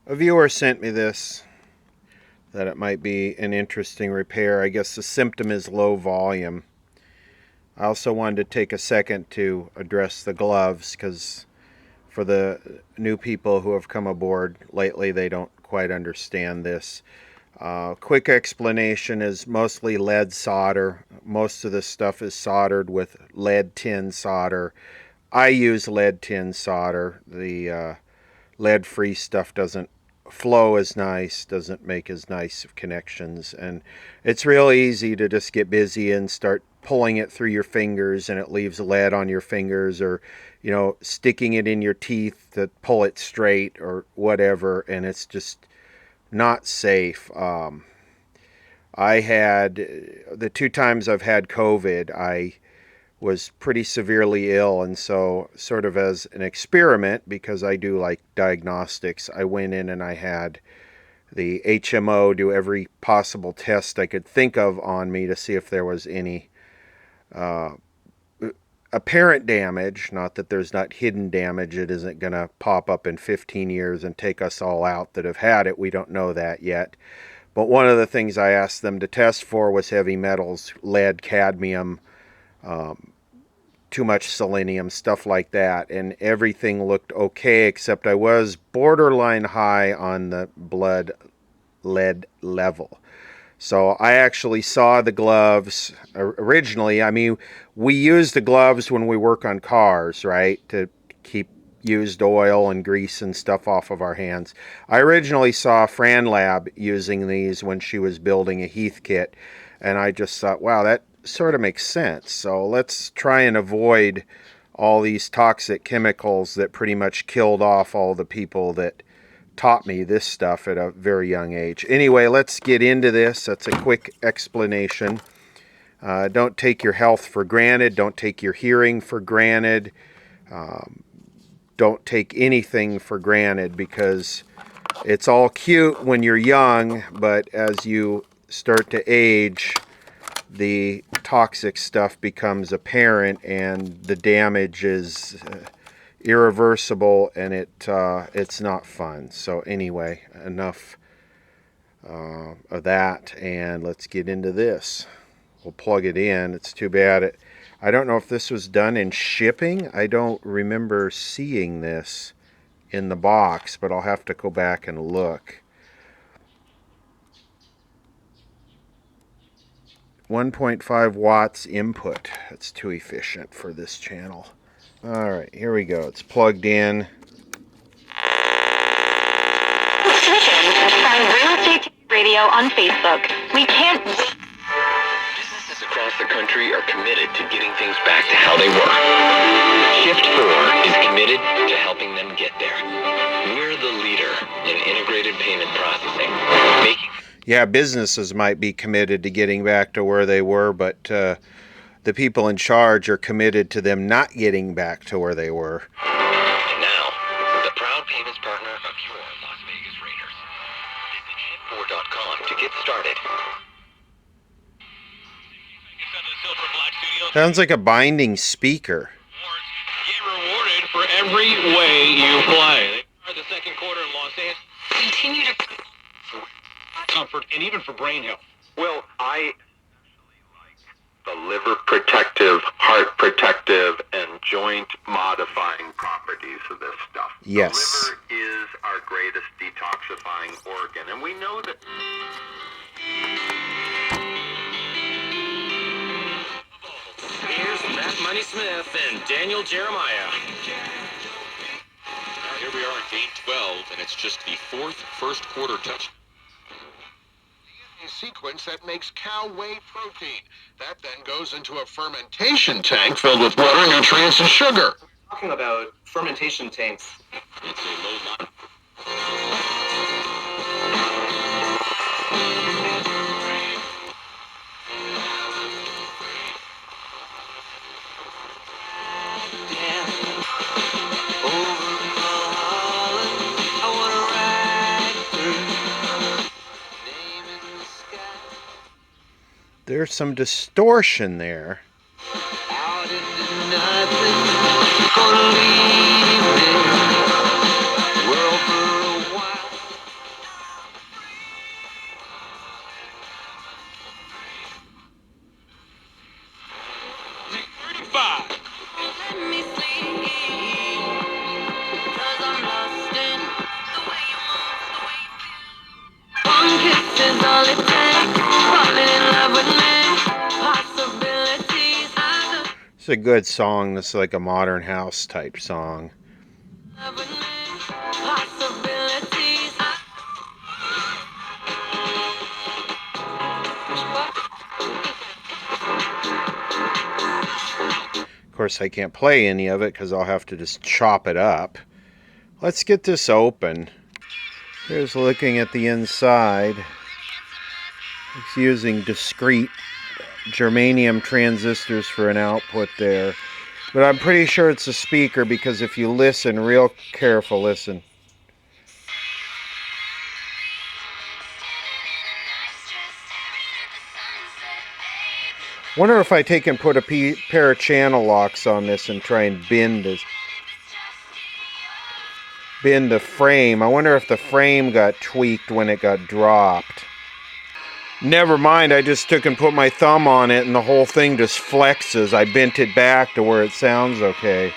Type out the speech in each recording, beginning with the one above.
A viewer sent me this, that it might be an interesting repair. I guess the symptom is low volume. I also wanted to take a second to address the gloves, because for the new people who have come aboard lately, they don't quite understand this. Quick explanation is mostly lead solder. Most of this stuff is soldered with lead tin solder. I use lead tin solder. The lead-free stuff doesn't flow as nice, doesn't make as nice of connections, and it's real easy to just get busy and start pulling it through your fingers, and it leaves lead on your fingers, or sticking it in your teeth to pull it straight or whatever, and it's just not safe. I had the 2 times I've had COVID, I was pretty severely ill, and so sort of as an experiment, because I do like diagnostics, I went in and I had the HMO do every possible test I could think of on me to see if there was any apparent damage. Not that there's not hidden damage. It isn't going to pop up in 15 years and take us all out that have had it. We don't know that yet. But one of the things I asked them to test for was heavy metals, lead, cadmium, too much selenium, stuff like that, and everything looked okay, except I was borderline high on the blood lead level. So I actually saw the gloves originally. I mean, we use the gloves when we work on cars, right, to keep used oil and grease and stuff off of our hands. I originally saw Fran Lab using these when she was building a Heath kit, and I just thought, wow, that sort of makes sense. So let's try and avoid all these toxic chemicals that pretty much killed off all the people that taught me this stuff at a very young age. Anyway, let's get into this. That's a quick explanation. Don't take your health for granted. Don't take your hearing for granted. Don't take anything for granted, because it's all cute when you're young, but as you start to age, the toxic stuff becomes apparent, and the damage is irreversible, and it's not fun. So anyway, enough of that, and let's get into this. We'll plug it in. It's too bad I don't know if this was done in shipping. I don't remember seeing this in the box, but I'll have to go back and look. 1.5 watts input. That's too efficient for this channel. Alright, here we go. It's plugged in. Find Real Estate Radio on Facebook. We can't... Businesses across the country are committed to getting things back to how they were. Shift 4 is committed to helping them get there. We're the leader in integrated payment processing. Yeah, businesses might be committed to getting back to where they were, but the people in charge are committed to them not getting back to where they were. And now, the proud payments partner of your Las Vegas Raiders. Visit shift4.com to get started. Sounds like a binding speaker. Get rewarded for every way you play. They are the second quarter in Los Angeles. Continue to... Comfort and even for brain health. Well, I the liver protective, heart protective, and joint modifying properties of this stuff. Yes. The liver is our greatest detoxifying organ, and we know that. Here's Matt Money Smith and Daniel Jeremiah. Now here we are in game 12, and it's just the fourth first quarter touch. Sequence that makes cow whey protein. That then goes into a fermentation tank filled with water, nutrients, and sugar. Talking about fermentation tanks. It's a low line. There's some distortion there. It's a good song. This is like a modern house type song. Of course, I can't play any of it because I'll have to just chop it up. Let's get this open. Here's looking at the inside. It's using discrete germanium transistors for an output there. But I'm pretty sure it's a speaker because if you listen, real careful, listen. Wonder if I take and put a pair of channel locks on this and try and bend the frame. I wonder if the frame got tweaked when it got dropped. Never mind, I just took and put my thumb on it and the whole thing just flexes. I bent it back to where it sounds okay.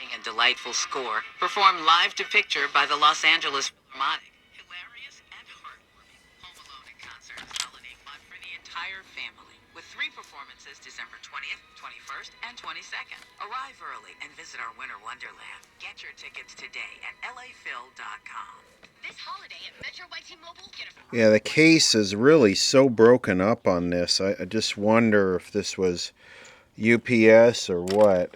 A delightful score, performed live to picture by the Los Angeles Philharmonic. Hilarious and heartwarming. Home Alone in concert is holiday fun for the entire family, with 3 performances December 20th, 21st, and 22nd. Arrive early and visit our Winter Wonderland. Get your tickets today at laphil.com. This holiday at Metro by T-Mobile, get a... Yeah, the case is really so broken up on this. I just wonder if this was UPS or what.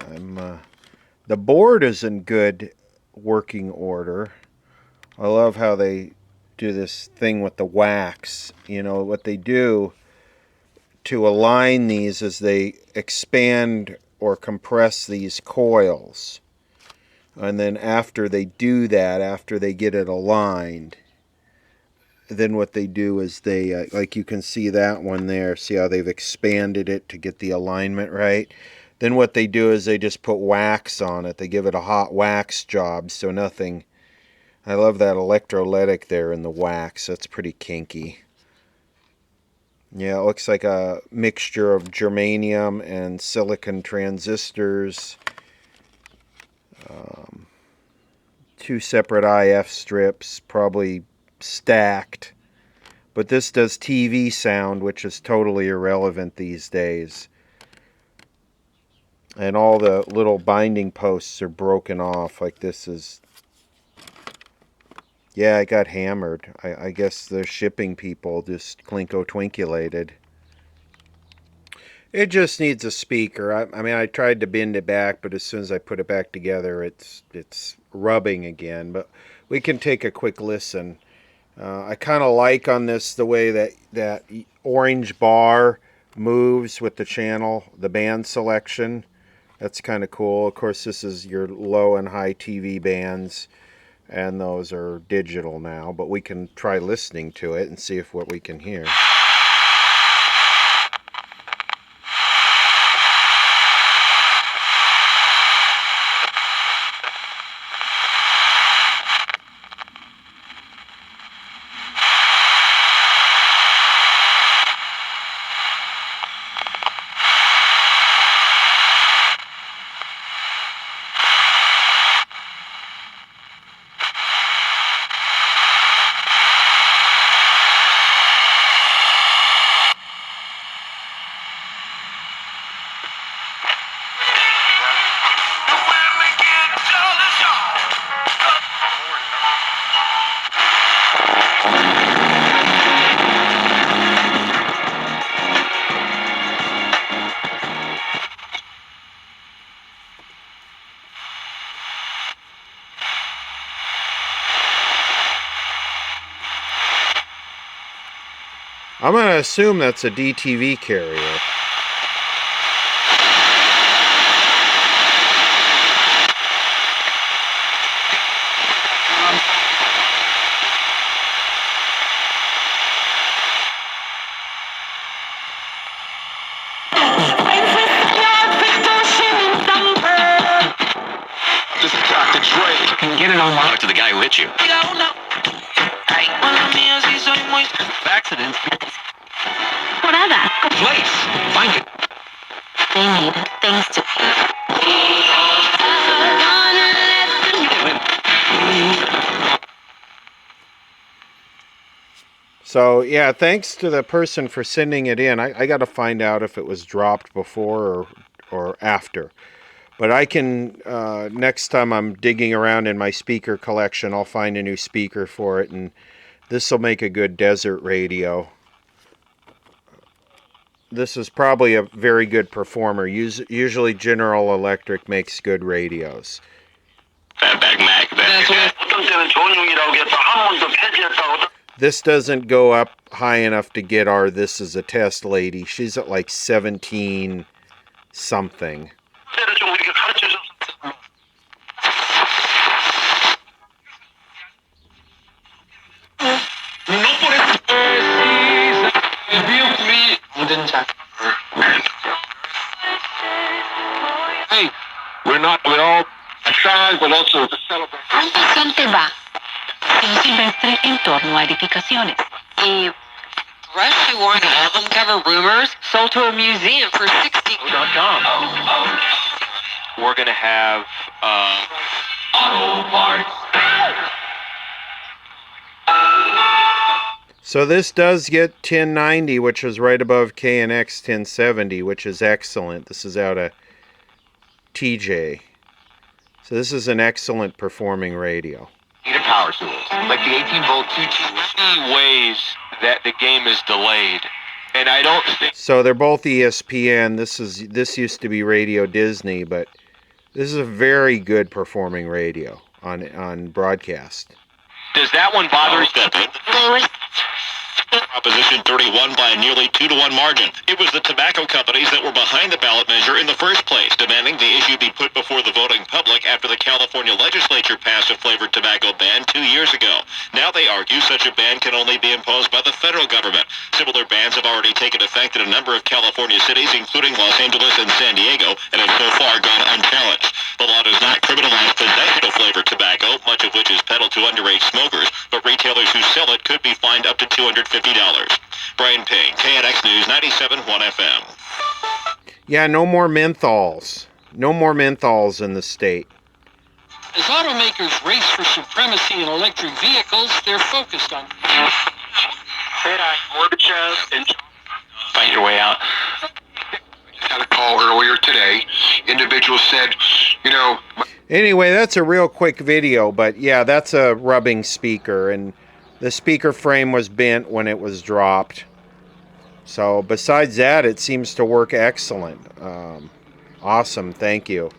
The board is in good working order. I love how they do this thing with the wax. You know, what they do to align these is they expand or compress these coils. And then after they do that, after they get it aligned, then what they do is they, like you can see that one there, see how they've expanded it to get the alignment right? Then what they do is they just put wax on it. They give it a hot wax job so nothing... I love that electrolytic there in the wax. That's pretty kinky. Yeah, it looks like a mixture of germanium and silicon transistors. 2 separate IF strips, probably stacked. But this does TV sound, which is totally irrelevant these days. And all the little binding posts are broken off. Like this is... Yeah, I got hammered. I guess the shipping people just clinko-twinkulated. It just needs a speaker. I mean, I tried to bend it back, but as soon as I put it back together, it's rubbing again. But we can take a quick listen. I kind of like on this the way that orange bar moves with the channel, the band selection. That's kind of cool. Of course, this is your low and high TV bands, and those are digital now. But we can try listening to it and see if what we can hear. I'm going to assume that's a DTV carrier. This is Dr. Dre. Can you get it on lock to the guy who hit you? Accidents. Whatever. Place. Find it. They need things to... So yeah, thanks to the person for sending it in. I got to find out if it was dropped before or after. But I can, next time I'm digging around in my speaker collection, I'll find a new speaker for it, and this will make a good desert radio. This is probably a very good performer. Usually General Electric makes good radios. This doesn't go up high enough to get our This Is a Test lady. She's at like 17 something. Hey, we're all sad, but also to celebrate. ¿Cuánta gente va? En silvestre en torno a edificaciones. Y Rush wore an album cover Rumors sold to a museum for $60.com. We're going to have auto parts. So this does get 1090, which is right above KNX 1070, which is excellent. This is out of TJ. So this is an excellent performing radio. Need a power source, like the 18-volt 220. Ways that the game is delayed, and I don't think. So they're both ESPN. This used to be Radio Disney, but this is a very good performing radio on broadcast. Does that one bother you? Proposition 31 by a nearly 2-to-1 margin. It was the tobacco companies that were behind the ballot measure in the first place, demanding the issue be put before the voting public after the California legislature passed a flavored tobacco ban 2 years ago. Now they argue such a ban can only be imposed by the federal government. Similar bans have already taken effect in a number of California cities, including Los Angeles and San Diego, and have so far gone unchallenged. The law does not criminalize possession of flavored tobacco, much of which is peddled to underage smokers, but retailers who sell it could be fined up to $250. Brian Payne, KNX News 97.1 FM. Yeah, no more menthols. No more menthols in the state. As automakers race for supremacy in electric vehicles, they're focused on... Find your way out. Had a call earlier today. Individual said, Anyway, that's a real quick video, but yeah, that's a rubbing speaker, and the speaker frame was bent when it was dropped. So besides that, it seems to work excellent. Awesome, thank you.